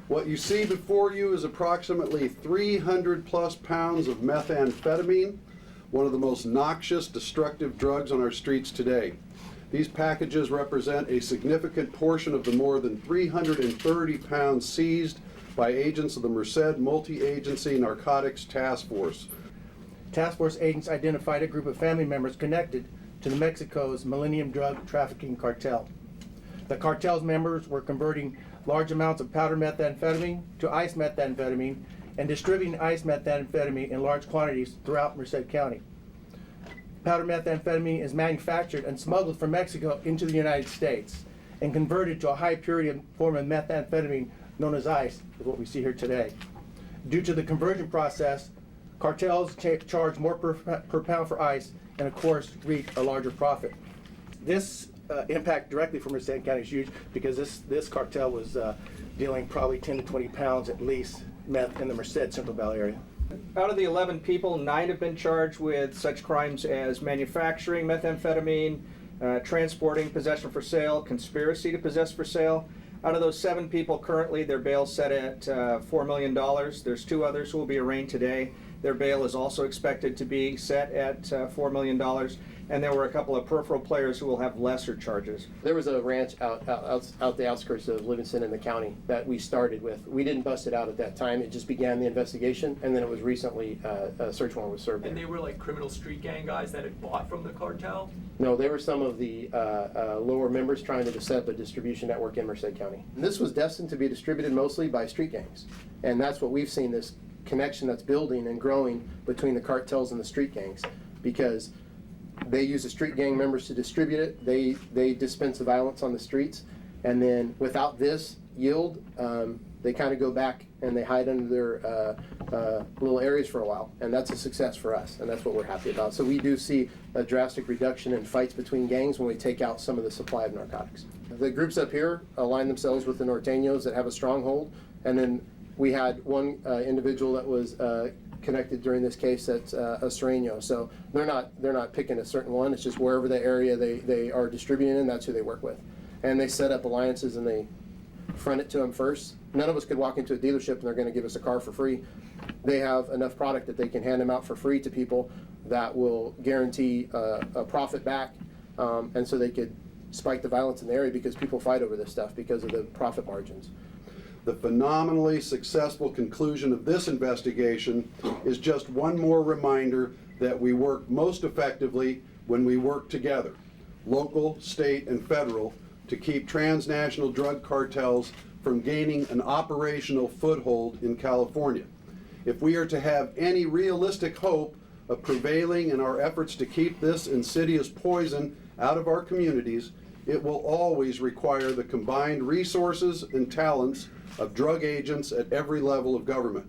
What you see before you is approximately 300 plus pounds of methamphetamine, one of the most noxious, destructive drugs on our streets today. These packages represent a significant portion of the more than 330 pounds seized by agents of the Merced Multi-Agency Narcotics Task Force. Task Force agents identified a group of family members connected to New Mexico's Millennium drug trafficking cartel. The cartel's members were converting large amounts of powder methamphetamine to ice methamphetamine and distributing ice methamphetamine in large quantities throughout Merced County. Powder methamphetamine is manufactured and smuggled from Mexico into the United States and converted to a high purity form of methamphetamine known as ice, is what we see here today. Due to the conversion process, cartels charge more per pound for ice and of course reap a larger profit. This impact directly for Merced County is huge because this cartel was dealing probably 10 to 20 pounds at least meth in the Merced Central Valley area. Out of the 11 people, 9 have been charged with such crimes as manufacturing methamphetamine, transporting, possession for sale, conspiracy to possess for sale. Out of those 7 people currently, their bail is set at $4 million. There's 2 others who will be arraigned today. Their bail is also expected to be set at $4 million. And there were a couple of peripheral players who will have lesser charges. There was a ranch out the outskirts of Livingston in the county that we started with. We didn't bust it out at that time. It just began the investigation, and then it was recently a search warrant was served. And they were like criminal street gang guys that had bought from the cartel? No, they were some of the lower members trying to set up a distribution network in Merced County. And this was destined to be distributed mostly by street gangs, and that's what we've seen, this connection that's building and growing between the cartels and the street gangs, because they use the street gang members to distribute it. They dispense the violence on the streets, and then without this yield, they kind of go back and they hide under their little areas for a while, and that's a success for us, and that's what we're happy about. So we do see a drastic reduction in fights between gangs when we take out some of the supply of narcotics. The groups up here align themselves with the Norteños that have a stronghold, and then we had one individual that was connected during this case that's a Sereno. So they're not picking a certain one. It's just wherever the area they are distributing in, that's who they work with. And they set up alliances and they front it to them first. None of us could walk into a dealership and they're going to give us a car for free. They have enough product that they can hand them out for free to people that will guarantee a profit back, and so they could spike the violence in the area because people fight over this stuff because of the profit margins. The phenomenally successful conclusion of this investigation is just one more reminder that we work most effectively when we work together, local, state, and federal, to keep transnational drug cartels from gaining an operational foothold in California. If we are to have any realistic hope of prevailing in our efforts to keep this insidious poison out of our communities, it will always require the combined resources and talents of drug agents at every level of government.